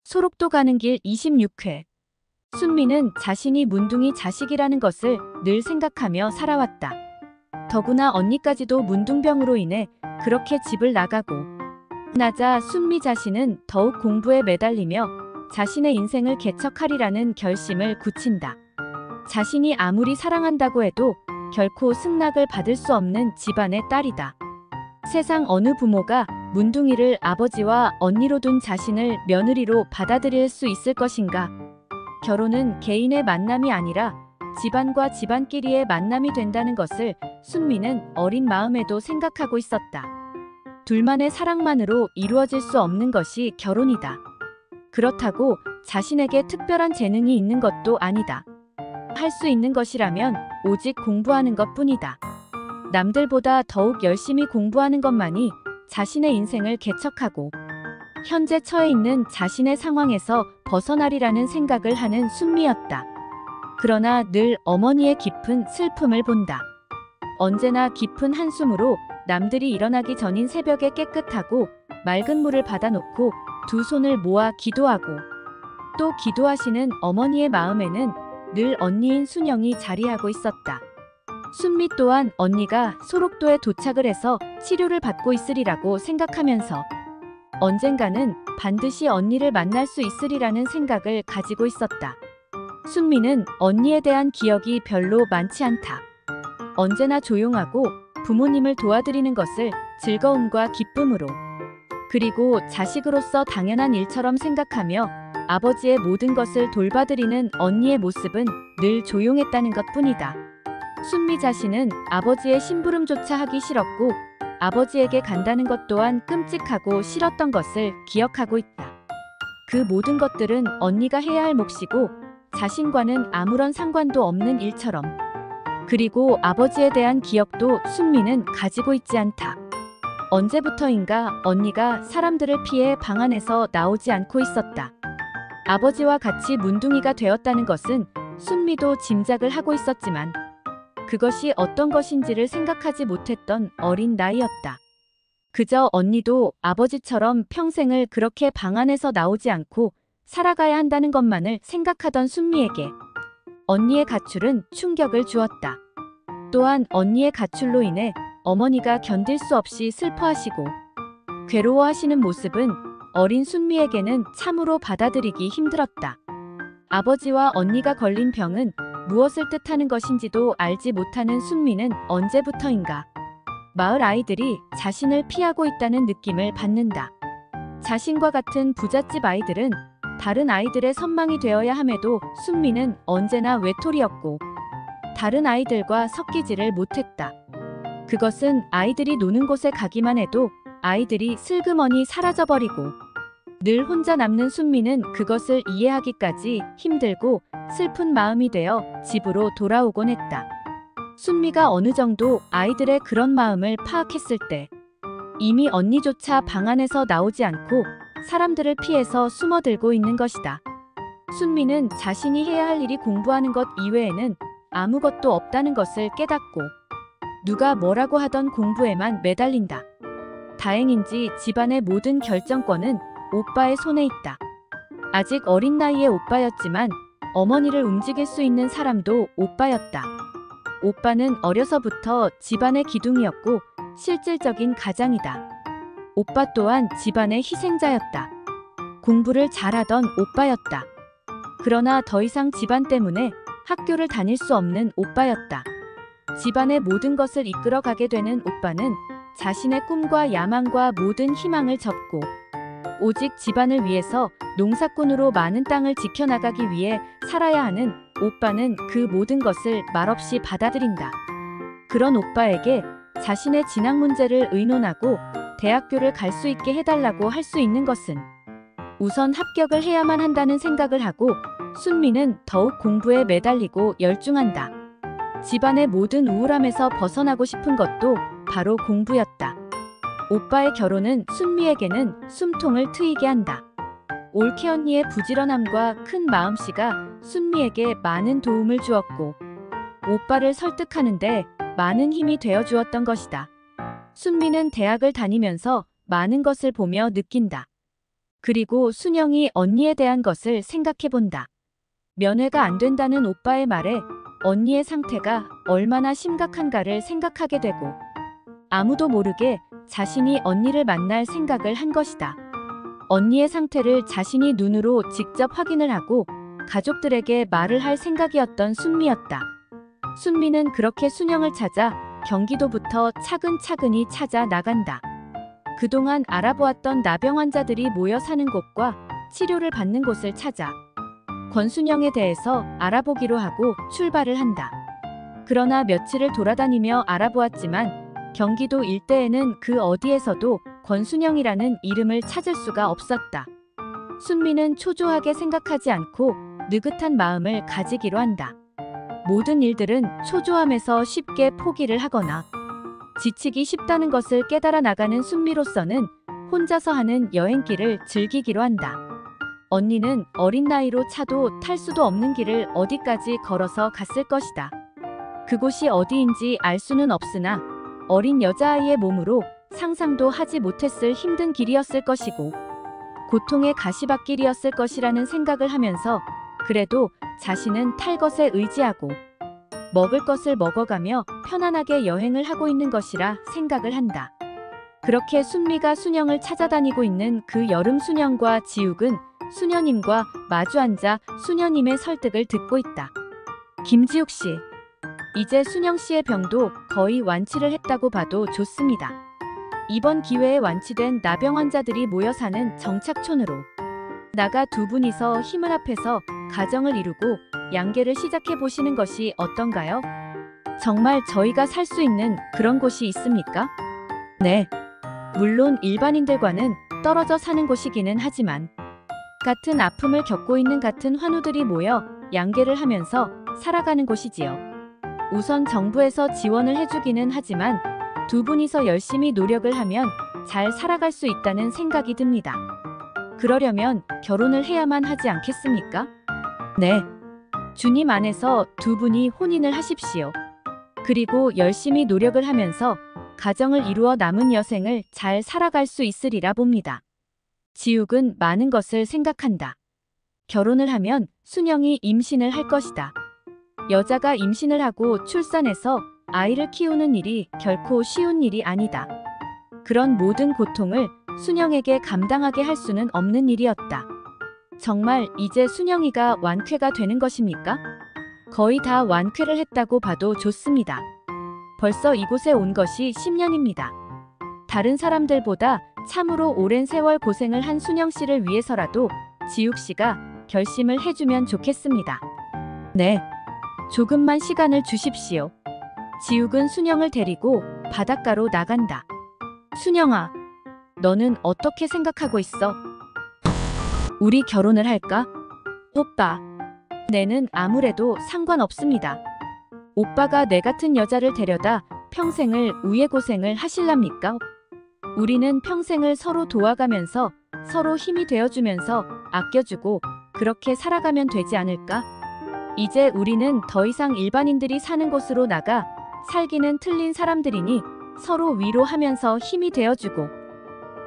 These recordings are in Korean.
소록도 가는 길 26회. 순미는 자신이 문둥이 자식이라는 것을 늘 생각하며 살아왔다. 더구나 언니까지도 문둥병으로 인해 그렇게 집을 나가고 나자 순미 자신은 더욱 공부에 매달리며 자신의 인생을 개척하리라는 결심을 굳힌다. 자신이 아무리 사랑한다고 해도 결코 승낙을 받을 수 없는 집안의 딸이다. 세상 어느 부모가 문둥이를 아버지와 언니로 둔 자신을 며느리로 받아들일 수 있을 것인가? 결혼은 개인의 만남이 아니라 집안과 집안끼리의 만남이 된다는 것을 순미는 어린 마음에도 생각하고 있었다. 둘만의 사랑만으로 이루어질 수 없는 것이 결혼이다. 그렇다고 자신에게 특별한 재능이 있는 것도 아니다. 할 수 있는 것이라면 오직 공부하는 것뿐이다. 남들보다 더욱 열심히 공부하는 것만이 자신의 인생을 개척하고 현재 처해 있는 자신의 상황에서 벗어나리라는 생각을 하는 순미였다. 그러나 늘 어머니의 깊은 슬픔을 본다. 언제나 깊은 한숨으로 남들이 일어나기 전인 새벽에 깨끗하고 맑은 물을 받아놓고 두 손을 모아 기도하고 또 기도하시는 어머니의 마음에는 늘 언니인 순영이 자리하고 있었다. 순미 또한 언니가 소록도에 도착을 해서 치료를 받고 있으리라고 생각하면서 언젠가는 반드시 언니를 만날 수 있으리라는 생각을 가지고 있었다. 순미는 언니에 대한 기억이 별로 많지 않다. 언제나 조용하고 부모님을 도와드리는 것을 즐거움과 기쁨으로 그리고 자식으로서 당연한 일처럼 생각하며 아버지의 모든 것을 돌봐드리는 언니의 모습은 늘 조용했다는 것뿐이다. 순미 자신은 아버지의 심부름조차 하기 싫었고 아버지에게 간다는 것 또한 끔찍하고 싫었던 것을 기억하고 있다. 그 모든 것들은 언니가 해야 할 몫이고 자신과는 아무런 상관도 없는 일처럼 그리고 아버지에 대한 기억도 순미는 가지고 있지 않다. 언제부터인가 언니가 사람들을 피해 방 안에서 나오지 않고 있었다. 아버지와 같이 문둥이가 되었다는 것은 순미도 짐작을 하고 있었지만 그것이 어떤 것인지를 생각하지 못했던 어린 나이였다. 그저 언니도 아버지처럼 평생을 그렇게 방 안에서 나오지 않고 살아가야 한다는 것만을 생각하던 순미에게 언니의 가출은 충격을 주었다. 또한 언니의 가출로 인해 어머니가 견딜 수 없이 슬퍼하시고 괴로워하시는 모습은 어린 순미에게는 참으로 받아들이기 힘들었다. 아버지와 언니가 걸린 병은 무엇을 뜻하는 것인지도 알지 못하는 순미는 언제부터인가 마을 아이들이 자신을 피하고 있다는 느낌을 받는다. 자신과 같은 부잣집 아이들은 다른 아이들의 선망이 되어야 함에도 순미는 언제나 외톨이였고 다른 아이들과 섞이지를 못했다. 그것은 아이들이 노는 곳에 가기만 해도 아이들이 슬그머니 사라져버리고 늘 혼자 남는 순미는 그것을 이해하기까지 힘들고 슬픈 마음이 되어 집으로 돌아오곤 했다. 순미가 어느 정도 아이들의 그런 마음을 파악했을 때 이미 언니조차 방 안에서 나오지 않고 사람들을 피해서 숨어들고 있는 것이다. 순미는 자신이 해야 할 일이 공부하는 것 이외에는 아무것도 없다는 것을 깨닫고 누가 뭐라고 하던 공부에만 매달린다. 다행인지 집안의 모든 결정권은 오빠의 손에 있다. 아직 어린 나이의 오빠였지만 어머니를 움직일 수 있는 사람도 오빠였다. 오빠는 어려서부터 집안의 기둥이었고 실질적인 가장이다. 오빠 또한 집안의 희생자였다. 공부를 잘하던 오빠였다. 그러나 더 이상 집안 때문에 학교를 다닐 수 없는 오빠였다. 집안의 모든 것을 이끌어가게 되는 오빠는 자신의 꿈과 야망과 모든 희망을 접고 오직 집안을 위해서 농사꾼으로 많은 땅을 지켜나가기 위해 살아야 하는 오빠는 그 모든 것을 말없이 받아들인다. 그런 오빠에게 자신의 진학 문제를 의논하고 대학교를 갈 수 있게 해달라고 할 수 있는 것은 우선 합격을 해야만 한다는 생각을 하고 순미는 더욱 공부에 매달리고 열중한다. 집안의 모든 우울함에서 벗어나고 싶은 것도 바로 공부였다. 오빠의 결혼은 순미에게는 숨통을 트이게 한다. 올케 언니의 부지런함과 큰 마음씨가 순미에게 많은 도움을 주었고 오빠를 설득하는데 많은 힘이 되어 주었던 것이다. 순미는 대학을 다니면서 많은 것을 보며 느낀다. 그리고 순영이 언니에 대한 것을 생각해본다. 면회가 안 된다는 오빠의 말에 언니의 상태가 얼마나 심각한가를 생각하게 되고 아무도 모르게 자신이 언니를 만날 생각을 한 것이다. 언니의 상태를 자신이 눈으로 직접 확인을 하고 가족들에게 말을 할 생각이었던 순미였다. 순미는 그렇게 순영을 찾아 경기도부터 차근차근히 찾아 나간다. 그동안 알아보았던 나병 환자들이 모여 사는 곳과 치료를 받는 곳을 찾아 권순영에 대해서 알아보기로 하고 출발을 한다. 그러나 며칠을 돌아다니며 알아보았지만 경기도 일대에는 그 어디에서도 권순영이라는 이름을 찾을 수가 없었다. 순미는 초조하게 생각하지 않고 느긋한 마음을 가지기로 한다. 모든 일들은 초조함에서 쉽게 포기를 하거나 지치기 쉽다는 것을 깨달아 나가는 순미로서는 혼자서 하는 여행길을 즐기기로 한다. 언니는 어린 나이로 차도 탈 수도 없는 길을 어디까지 걸어서 갔을 것이다. 그곳이 어디인지 알 수는 없으나 어린 여자아이의 몸으로 상상도 하지 못했을 힘든 길이었을 것이고 고통의 가시밭길이었을 것이라는 생각을 하면서 그래도 자신은 탈 것에 의지하고 먹을 것을 먹어가며 편안하게 여행을 하고 있는 것이라 생각을 한다. 그렇게 순미가 순영을 찾아다니고 있는 그 여름 순영과 지욱은 수녀님과 마주 앉아 수녀님의 설득을 듣고 있다. 김지욱 씨, 이제 순영 씨의 병도 거의 완치를 했다고 봐도 좋습니다. 이번 기회에 완치된 나병 환자들이 모여 사는 정착촌으로 나가 두 분이서 힘을 합해서 가정을 이루고 양계를 시작해 보시는 것이 어떤가요? 정말 저희가 살 수 있는 그런 곳이 있습니까? 네. 물론 일반인들과는 떨어져 사는 곳이기는 하지만 같은 아픔을 겪고 있는 같은 환우들이 모여 양계를 하면서 살아가는 곳이지요. 우선 정부에서 지원을 해주기는 하지만 두 분이서 열심히 노력을 하면 잘 살아갈 수 있다는 생각이 듭니다. 그러려면 결혼을 해야만 하지 않겠습니까? 네. 주님 안에서 두 분이 혼인을 하십시오. 그리고 열심히 노력을 하면서 가정을 이루어 남은 여생을 잘 살아갈 수 있으리라 봅니다. 지욱은 많은 것을 생각한다. 결혼을 하면 순영이 임신을 할 것이다. 여자가 임신을 하고 출산해서 아이를 키우는 일이 결코 쉬운 일이 아니다. 그런 모든 고통을 순영에게 감당하게 할 수는 없는 일이었다. 정말 이제 순영이가 완쾌가 되는 것입니까? 거의 다 완쾌를 했다고 봐도 좋습니다. 벌써 이곳에 온 것이 10년입니다. 다른 사람들보다 참으로 오랜 세월 고생을 한 순영 씨를 위해서라도 지욱 씨가 결심을 해주면 좋겠습니다. 네. 조금만 시간을 주십시오. 지욱은 순영을 데리고 바닷가로 나간다. 순영아, 너는 어떻게 생각하고 있어? 우리 결혼을 할까? 오빠, 내는 아무래도 상관없습니다. 오빠가 내 같은 여자를 데려다 평생을 우예고생을 하실랍니까? 우리는 평생을 서로 도와가면서 서로 힘이 되어주면서 아껴주고 그렇게 살아가면 되지 않을까? 이제 우리는 더 이상 일반인들이 사는 곳으로 나가 살기는 틀린 사람들이니 서로 위로하면서 힘이 되어주고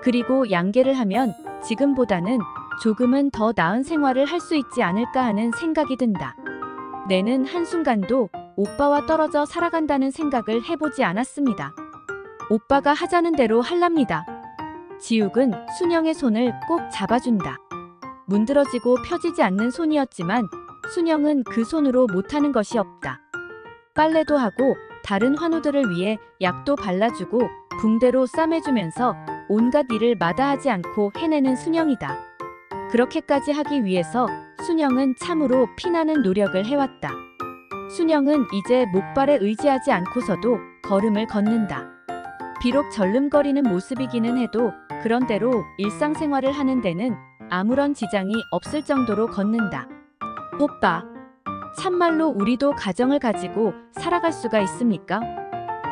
그리고 양계를 하면 지금보다는 조금은 더 나은 생활을 할 수 있지 않을까 하는 생각이 든다. 내는 한순간도 오빠와 떨어져 살아간다는 생각을 해보지 않았습니다. 오빠가 하자는 대로 할랍니다. 지욱은 순영의 손을 꼭 잡아준다. 문드러지고 펴지지 않는 손이었지만 순영은 그 손으로 못하는 것이 없다. 빨래도 하고 다른 환우들을 위해 약도 발라주고 붕대로 싸매주면서 온갖 일을 마다하지 않고 해내는 순영이다. 그렇게까지 하기 위해서 순영은 참으로 피나는 노력을 해왔다. 순영은 이제 목발에 의지하지 않고서도 걸음을 걷는다. 비록 절름거리는 모습이기는 해도 그런대로 일상생활을 하는 데는 아무런 지장이 없을 정도로 걷는다. 오빠, 참말로 우리도 가정을 가지고 살아갈 수가 있습니까?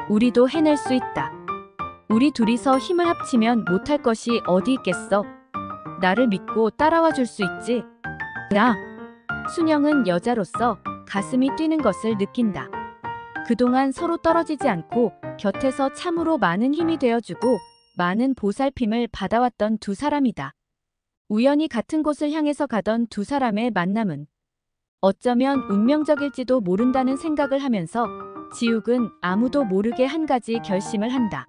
우리도 해낼 수 있다. 우리 둘이서 힘을 합치면 못할 것이 어디 있겠어? 나를 믿고 따라와 줄 수 있지? 야! 순영은 여자로서 가슴이 뛰는 것을 느낀다. 그동안 서로 떨어지지 않고 곁에서 참으로 많은 힘이 되어주고 많은 보살핌을 받아왔던 두 사람이다. 우연히 같은 곳을 향해서 가던 두 사람의 만남은 어쩌면 운명적일지도 모른다는 생각을 하면서 지욱은 아무도 모르게 한 가지 결심을 한다.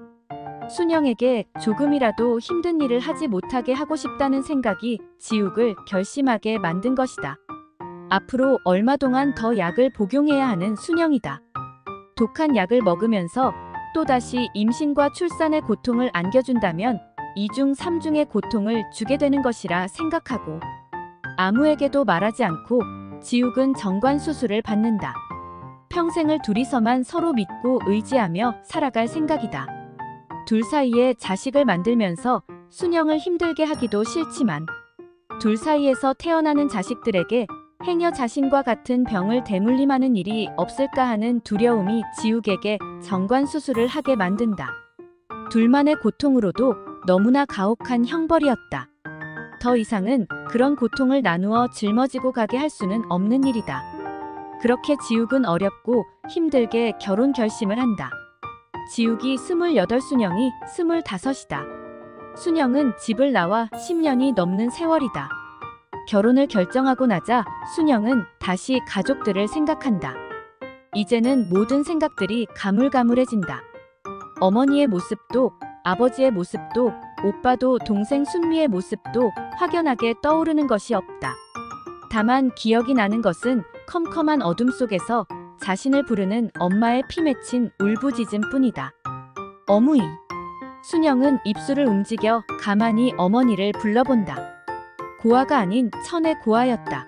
순영에게 조금이라도 힘든 일을 하지 못하게 하고 싶다는 생각이 지욱을 결심하게 만든 것이다. 앞으로 얼마 동안 더 약을 복용해야 하는 순영이다. 독한 약을 먹으면서 또다시 임신과 출산의 고통을 안겨준다면 2중 3중의 고통을 주게 되는 것이라 생각하고 아무에게도 말하지 않고 지욱은 정관 수술을 받는다. 평생을 둘이서만 서로 믿고 의지하며 살아갈 생각이다. 둘 사이에 자식을 만들면서 순영을 힘들게 하기도 싫지만 둘 사이에서 태어나는 자식들에게 행여 자신과 같은 병을 대물림하는 일이 없을까 하는 두려움이 지욱에게 정관 수술을 하게 만든다. 둘만의 고통으로도 너무나 가혹한 형벌이었다. 더 이상은 그런 고통을 나누어 짊어지고 가게 할 수는 없는 일이다. 그렇게 지욱은 어렵고 힘들게 결혼 결심을 한다. 지욱이 28, 순영이 25이다. 순영은 집을 나와 10년이 넘는 세월이다. 결혼을 결정하고 나자 순영은 다시 가족들을 생각한다. 이제는 모든 생각들이 가물가물해진다. 어머니의 모습도 아버지의 모습도 오빠도 동생 순미의 모습도 확연하게 떠오르는 것이 없다. 다만 기억이 나는 것은 컴컴한 어둠 속에서 자신을 부르는 엄마의 피 맺힌 울부짖음 뿐이다. 어무이. 순영은 입술을 움직여 가만히 어머니를 불러본다. 고아가 아닌 천의 고아였다.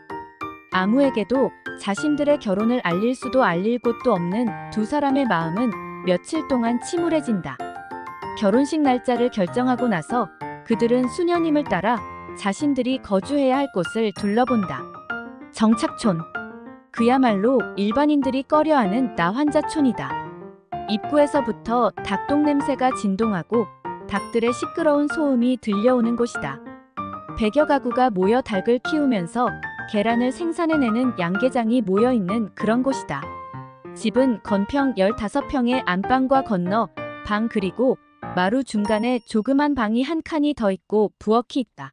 아무에게도 자신들의 결혼을 알릴 수도 알릴 곳도 없는 두 사람의 마음은 며칠 동안 침울해진다. 결혼식 날짜를 결정하고 나서 그들은 수녀님을 따라 자신들이 거주해야 할 곳을 둘러본다. 정착촌. 그야말로 일반인들이 꺼려하는 나환자촌이다. 입구에서부터 닭똥 냄새가 진동하고 닭들의 시끄러운 소음이 들려오는 곳이다. 100여 가구가 모여 닭을 키우면서 계란을 생산해내는 양계장이 모여있는 그런 곳이다. 집은 건평 15평의 안방과 건너 방 그리고 마루 중간에 조그만 방이 한 칸이 더 있고 부엌이 있다.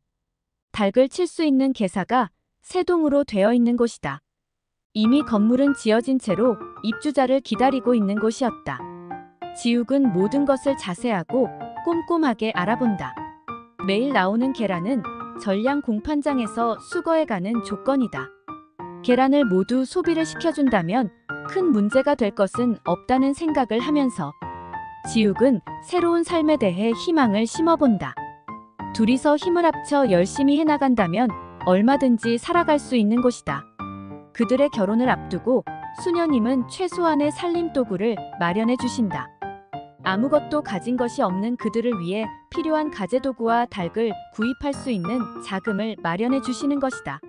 닭을 칠 수 있는 개사가 세 동으로 되어 있는 곳이다. 이미 건물은 지어진 채로 입주자를 기다리고 있는 곳이었다. 지욱은 모든 것을 자세하고 꼼꼼하게 알아본다. 매일 나오는 계란은 전량 공판장에서 수거해가는 조건이다. 계란을 모두 소비를 시켜준다면 큰 문제가 될 것은 없다는 생각을 하면서 지욱은 새로운 삶에 대해 희망을 심어본다. 둘이서 힘을 합쳐 열심히 해나간다면 얼마든지 살아갈 수 있는 곳이다. 그들의 결혼을 앞두고 수녀님은 최소한의 살림도구를 마련해 주신다. 아무것도 가진 것이 없는 그들을 위해 필요한 가재도구와 닭을 구입할 수 있는 자금을 마련해 주시는 것이다.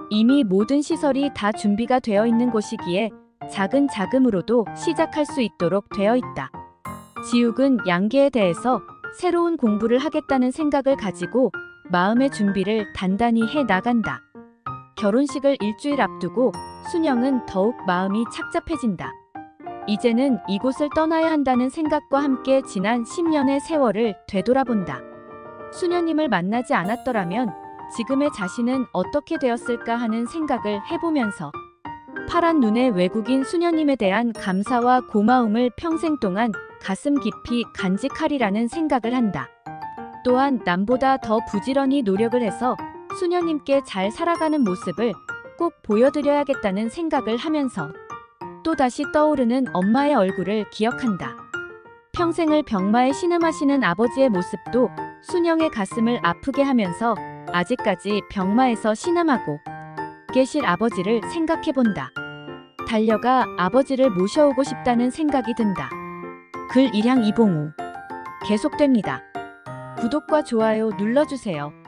이미 모든 시설이 다 준비가 되어 있는 곳이기에 작은 자금으로도 시작할 수 있도록 되어 있다. 지욱은 양계에 대해서 새로운 공부를 하겠다는 생각을 가지고 마음의 준비를 단단히 해 나간다. 결혼식을 일주일 앞두고 순영은 더욱 마음이 착잡해진다. 이제는 이곳을 떠나야 한다는 생각과 함께 지난 10년의 세월을 되돌아본다. 수녀님을 만나지 않았더라면 지금의 자신은 어떻게 되었을까 하는 생각을 해보면서 파란 눈의 외국인 수녀님에 대한 감사와 고마움을 평생 동안 가슴 깊이 간직하리라는 생각을 한다. 또한 남보다 더 부지런히 노력을 해서 수녀님께 잘 살아가는 모습을 꼭 보여드려야겠다는 생각을 하면서 또다시 떠오르는 엄마의 얼굴을 기억한다. 평생을 병마에 신음하시는 아버지의 모습도 순영의 가슴을 아프게 하면서 아직까지 병마에서 신음하고 계실 아버지를 생각해본다. 달려가 아버지를 모셔오고 싶다는 생각이 든다. 글 일향 이봉우. 계속됩니다. 구독과 좋아요 눌러주세요.